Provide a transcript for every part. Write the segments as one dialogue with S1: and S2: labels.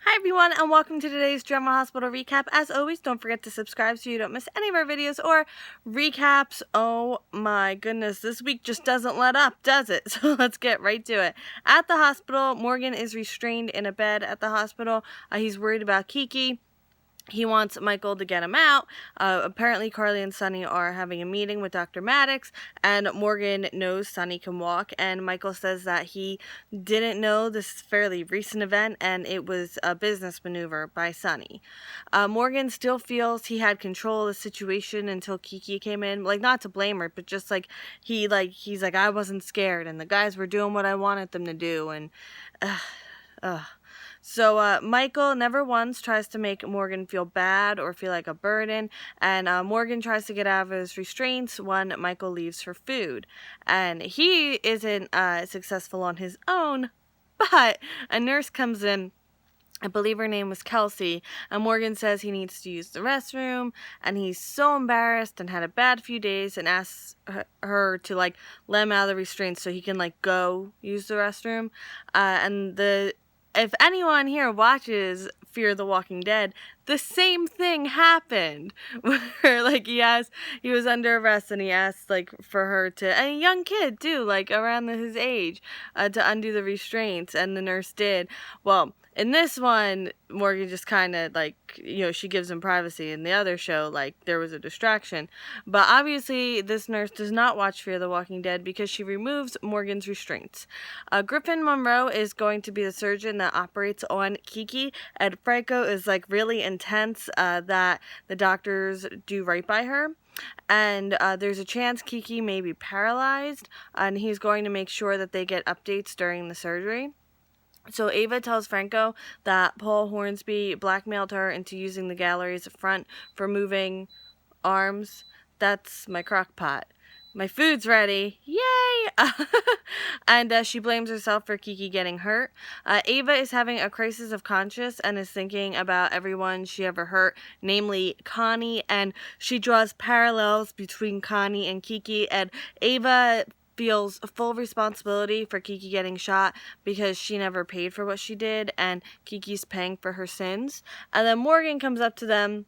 S1: Hi everyone, and welcome to today's Drama Hospital recap. As always, don't forget to subscribe so you don't miss any of our videos or recaps. Oh my goodness, this week just doesn't let up, does it? So let's get right to it. At the hospital, Morgan is restrained in a bed at the hospital. He's worried about Kiki. He wants Michael to get him out. Apparently, Carly and Sonny are having a meeting with Dr. Maddox, and Morgan knows Sonny can walk, and Michael says that he didn't know this fairly recent event, and it was a business maneuver by Sonny. Morgan still feels he had control of the situation until Kiki came in. Like, not to blame her, but just he's like, I wasn't scared, and the guys were doing what I wanted them to do, and So Michael never once tries to make Morgan feel bad or feel like a burden, and Morgan tries to get out of his restraints when Michael leaves for food. And he isn't successful on his own, but a nurse comes in. I believe her name was Cassie, and Morgan says he needs to use the restroom, and he's so embarrassed and had a bad few days and asks her to let him out of the restraints so he can go use the restroom. If anyone here watches Fear the Walking Dead, the same thing happened where he was under arrest and he asked for her to, and a young kid too, around his age, to undo the restraints, and the nurse did. Well, in this one, Morgan just kind of she gives him privacy. In the other show, there was a distraction. But obviously, this nurse does not watch Fear the Walking Dead because she removes Morgan's restraints. Griffin Monroe is going to be the surgeon that operates on Kiki, and Franco is really intense that the doctors do right by her. And there's a chance Kiki may be paralyzed, and he's going to make sure that they get updates during the surgery. So Ava tells Franco that Paul Hornsby blackmailed her into using the gallery's front for moving arms. That's my crock pot. My food's ready. Yay! And she blames herself for Kiki getting hurt. Ava is having a crisis of conscience and is thinking about everyone she ever hurt, namely Connie, and she draws parallels between Connie and Kiki, and Ava feels full responsibility for Kiki getting shot because she never paid for what she did, and Kiki's paying for her sins. And then Morgan comes up to them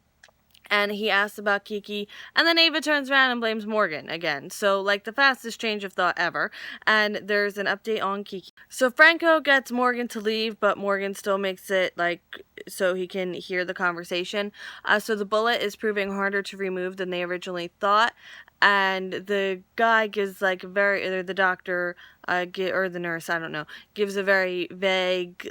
S1: and he asks about Kiki, and then Ava turns around and blames Morgan again. So, the fastest change of thought ever. And there's an update on Kiki. So Franco gets Morgan to leave, but Morgan still makes it, so he can hear the conversation. So the bullet is proving harder to remove than they originally thought. And the guy gives, the doctor, or the nurse, I don't know, gives a very vague,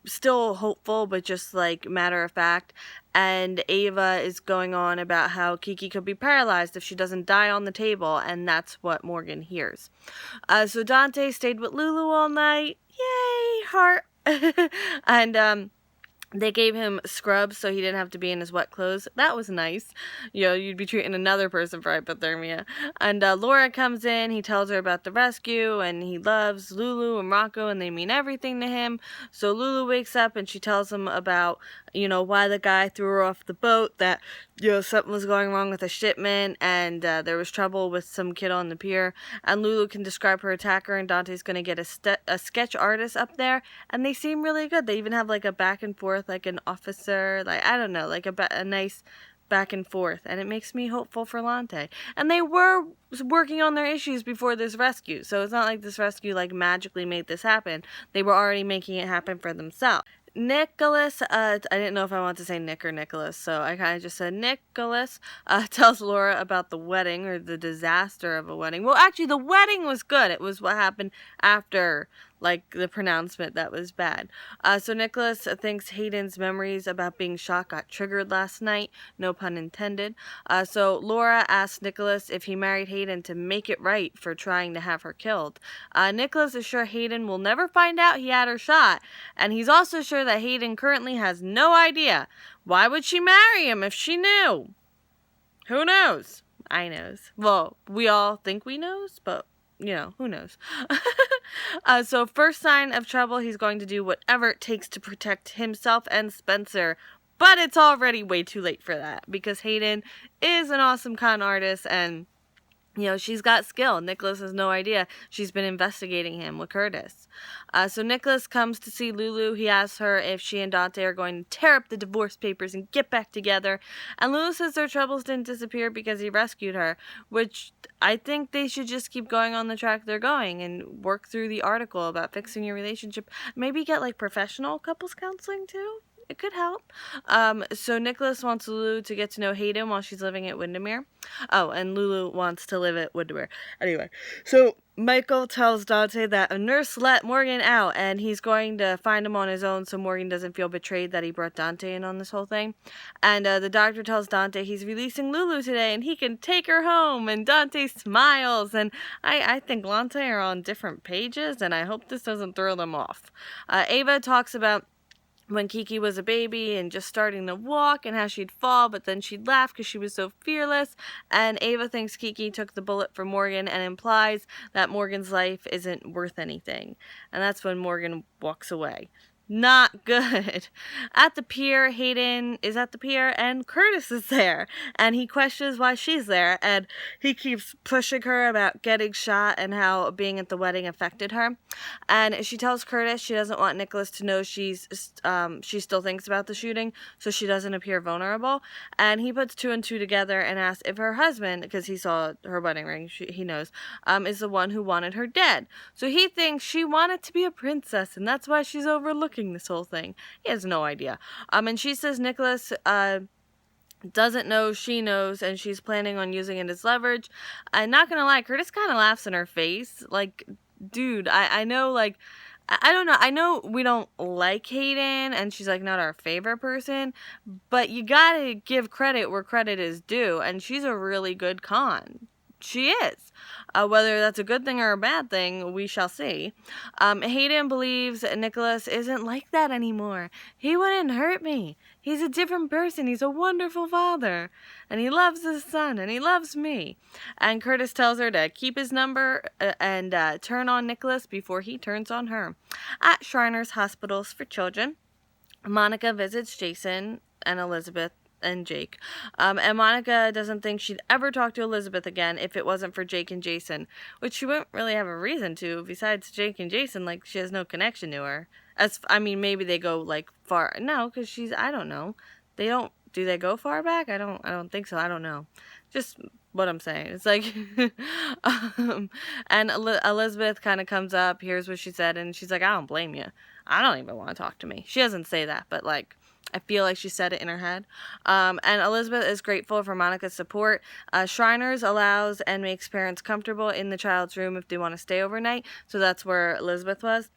S1: still hopeful, but just matter of fact. And Ava is going on about how Kiki could be paralyzed if she doesn't die on the table, and that's what Morgan hears. So Dante stayed with Lulu all night. Yay, heart. And they gave him scrubs so he didn't have to be in his wet clothes. That was nice. You'd be treating another person for hypothermia. And Laura comes in. He tells her about the rescue, and he loves Lulu and Rocco, and they mean everything to him. So Lulu wakes up, and she tells him about, why the guy threw her off the boat, that, something was going wrong with a shipment, and there was trouble with some kid on the pier. And Lulu can describe her attacker, and Dante's going to get a sketch artist up there, and they seem really good. They even have, a back and forth, an officer, I don't know, a nice back and forth, and it makes me hopeful for Lante. And they were working on their issues before this rescue, so it's not like this rescue, magically made this happen. They were already making it happen for themselves. Nicholas, I didn't know if I want to say Nick or Nicholas, so I kind of just said Nicholas, tells Laura about the wedding, or the disaster of a wedding. Well, actually, the wedding was good. It was what happened after, the pronouncement that was bad. So Nicholas thinks Hayden's memories about being shot got triggered last night, no pun intended. So Laura asks Nicholas if he married Hayden to make it right for trying to have her killed. Nicholas is sure Hayden will never find out he had her shot, and he's also sure that Hayden currently has no idea. Why would she marry him if she knew? Who knows? I knows. Well, we all think we knows, but who knows? So first sign of trouble, he's going to do whatever it takes to protect himself and Spencer. But it's already way too late for that, because Hayden is an awesome con artist, and She's got skill. Nicholas has no idea. She's been investigating him with Curtis. So Nicholas comes to see Lulu. He asks her if she and Dante are going to tear up the divorce papers and get back together. And Lulu says their troubles didn't disappear because he rescued her, which I think they should just keep going on the track they're going and work through the article about fixing your relationship. Maybe get like professional couples counseling too. It could help. So Nicholas wants Lulu to get to know Hayden while she's living at Windermere. Oh, and Lulu wants to live at Windermere. Anyway, so Michael tells Dante that a nurse let Morgan out, and he's going to find him on his own so Morgan doesn't feel betrayed that he brought Dante in on this whole thing. And the doctor tells Dante he's releasing Lulu today, and he can take her home, and Dante smiles, and I think Dante are on different pages, and I hope this doesn't throw them off. Ava talks about when Kiki was a baby and just starting to walk and how she'd fall, but then she'd laugh because she was so fearless. And Ava thinks Kiki took the bullet for Morgan and implies that Morgan's life isn't worth anything. And that's when Morgan walks away. Not good. At the pier, Hayden is at the pier and Curtis is there. And he questions why she's there. And he keeps pushing her about getting shot and how being at the wedding affected her. And she tells Curtis she doesn't want Nicholas to know she still thinks about the shooting, so she doesn't appear vulnerable. And he puts two and two together and asks if her husband, because he saw her wedding ring, he knows, is the one who wanted her dead. So he thinks she wanted to be a princess, and that's why she's overlooking this whole thing. He has no idea. And she says Nicholas doesn't know she knows, and she's planning on using it as leverage. I'm not gonna lie, Curtis kind of laughs in her face. Like, dude, I know, like, I don't know. I know we don't like Hayden, and she's, like, not our favorite person, but you gotta give credit where credit is due, and she's a really good con. She is. Whether that's a good thing or a bad thing, we shall see. Hayden believes Nicholas isn't like that anymore. He wouldn't hurt me. He's a different person. He's a wonderful father. And he loves his son. And he loves me. And Curtis tells her to keep his number and turn on Nicholas before he turns on her. At Shriners Hospitals for Children, Monica visits Jason and Elizabeth and Jake. And Monica doesn't think she'd ever talk to Elizabeth again if it wasn't for Jake and Jason, which she wouldn't really have a reason to. Besides Jake and Jason, like, she has no connection to her. Maybe they go, like, far. No, because I don't know. Do they go far back? I don't think so. I don't know. Just what I'm saying. It's like, and Elizabeth kind of comes up, hears what she said, and she's like, I don't blame you. I don't even want to talk to me. She doesn't say that, but, like, I feel like she said it in her head. And Elizabeth is grateful for Monica's support. Shriners allows and makes parents comfortable in the child's room if they want to stay overnight. So that's where Elizabeth was.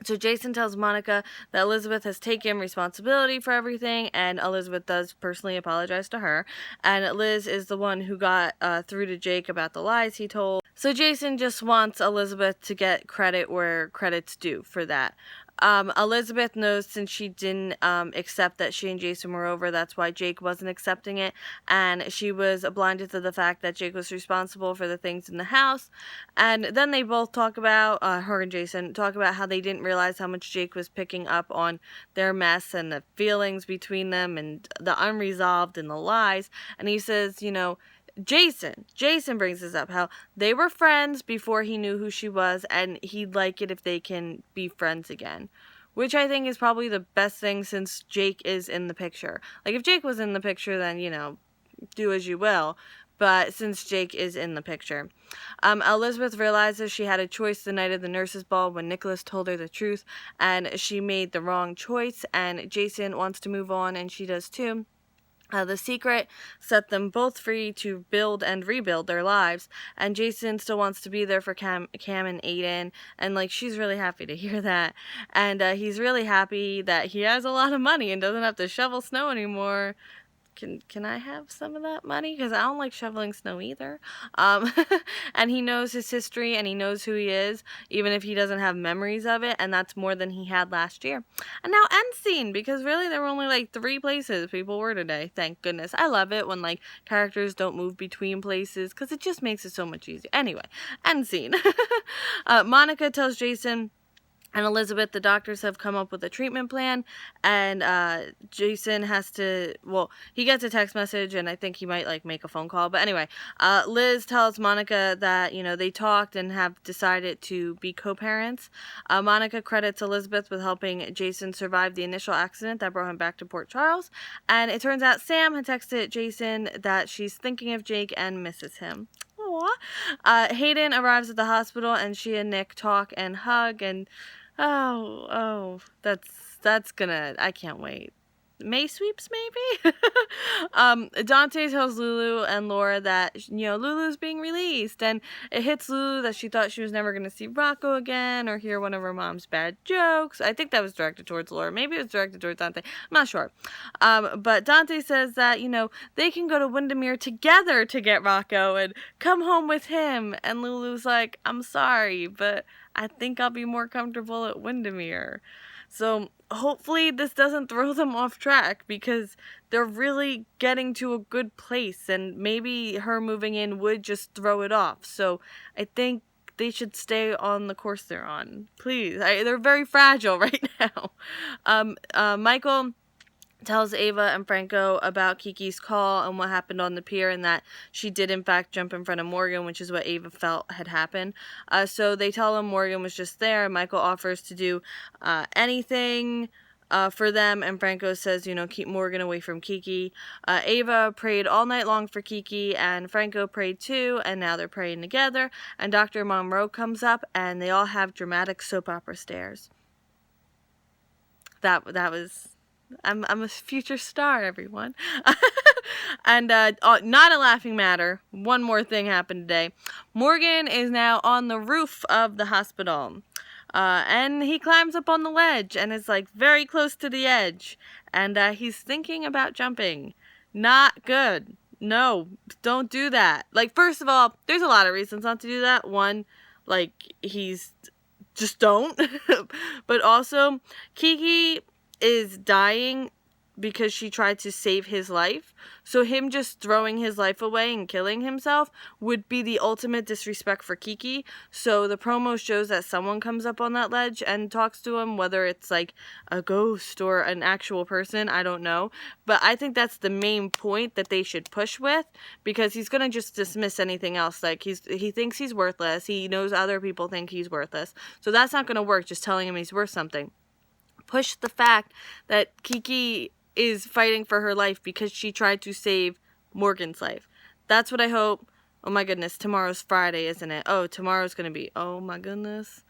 S1: So Jason tells Monica that Elizabeth has taken responsibility for everything, and Elizabeth does personally apologize to her. And Liz is the one who got through to Jake about the lies he told. So Jason just wants Elizabeth to get credit where credit's due for that. Elizabeth knows since she didn't accept that she and Jason were over, that's why Jake wasn't accepting it, and she was blinded to the fact that Jake was responsible for the things in the house. And then they both talk about, her and Jason talk about how they didn't realize how much Jake was picking up on their mess and the feelings between them and the unresolved and the lies. And he says, Jason brings this up, how they were friends before he knew who she was, and he'd like it if they can be friends again. Which I think is probably the best thing since Jake is in the picture. Like, if Jake was in the picture, then, do as you will. But since Jake is in the picture. Elizabeth realizes she had a choice the night of the nurses' ball when Nicholas told her the truth, and she made the wrong choice, and Jason wants to move on, and she does too. The secret set them both free to build and rebuild their lives, and Jason still wants to be there for Cam and Aiden, and, like, she's really happy to hear that, and he's really happy that he has a lot of money and doesn't have to shovel snow anymore. Can I have some of that money? Because I don't like shoveling snow either. And he knows his history and he knows who he is, even if he doesn't have memories of it, and that's more than he had last year. And now end scene, because really there were only like 3 places people were today. Thank goodness. I love it when, like, characters don't move between places, because it just makes it so much easier. Anyway, end scene. Monica tells Jason and Elizabeth, the doctors have come up with a treatment plan, and Jason has to, well, he gets a text message, and I think he might, like, make a phone call, but anyway, Liz tells Monica that, they talked and have decided to be co-parents. Monica credits Elizabeth with helping Jason survive the initial accident that brought him back to Port Charles, and it turns out Sam had texted Jason that she's thinking of Jake and misses him. Hayden arrives at the hospital, and she and Nick talk and hug, and that's gonna, I can't wait. May sweeps, maybe? Dante tells Lulu and Laura that, Lulu's being released, and it hits Lulu that she thought she was never going to see Rocco again or hear one of her mom's bad jokes. I think that was directed towards Laura. Maybe it was directed towards Dante. I'm not sure. But Dante says that, they can go to Windermere together to get Rocco and come home with him. And Lulu's like, I'm sorry, but I think I'll be more comfortable at Windermere. So hopefully this doesn't throw them off track, because they're really getting to a good place, and maybe her moving in would just throw it off. So I think they should stay on the course they're on. Please. They're very fragile right now. Michael tells Ava and Franco about Kiki's call and what happened on the pier, and that she did in fact jump in front of Morgan, which is what Ava felt had happened. So they tell him Morgan was just there, and Michael offers to do anything for them, and Franco says, keep Morgan away from Kiki. Ava prayed all night long for Kiki, and Franco prayed too, and now they're praying together, and Dr. Monroe comes up, and they all have dramatic soap opera stares. That was... I'm a future star, everyone. And not a laughing matter, one more thing happened today. Morgan is now on the roof of the hospital. And he climbs up on the ledge and is, like, very close to the edge. And he's thinking about jumping. Not good. No, don't do that. Like, first of all, there's a lot of reasons not to do that. One, like, just don't. But also, Kiki is dying because she tried to save his life. So him just throwing his life away and killing himself would be the ultimate disrespect for Kiki. So the promo shows that someone comes up on that ledge and talks to him, whether it's like a ghost or an actual person, I don't know. But I think that's the main point that they should push with, because he's going to just dismiss anything else. Like, he thinks he's worthless. He knows other people think he's worthless. So that's not going to work, just telling him he's worth something. Push the fact that Kiki is fighting for her life because she tried to save Morgan's life. That's what I hope. Oh my goodness, tomorrow's Friday, isn't it? Oh, tomorrow's gonna be, oh my goodness.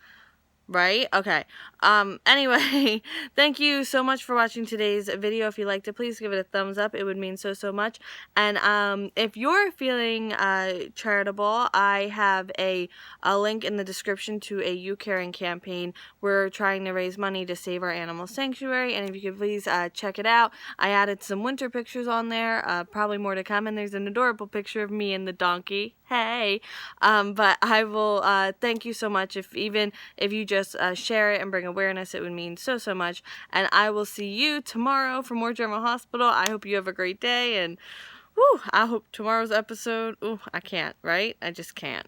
S1: Right? Okay. Anyway, thank you so much for watching today's video. If you liked it, please give it a thumbs up. It would mean so much. And if you're feeling charitable, I have a link in the description to a YouCaring campaign. We're trying to raise money to save our animal sanctuary, and if you could please check it out. I added some winter pictures on there, probably more to come, and there's an adorable picture of me and the donkey. Hey! But I will thank you so much. Even if you just share it and bring awareness, it would mean so much. And I will see you tomorrow for more General Hospital. I hope you have a great day, and I hope tomorrow's episode, I can't, right? I just can't.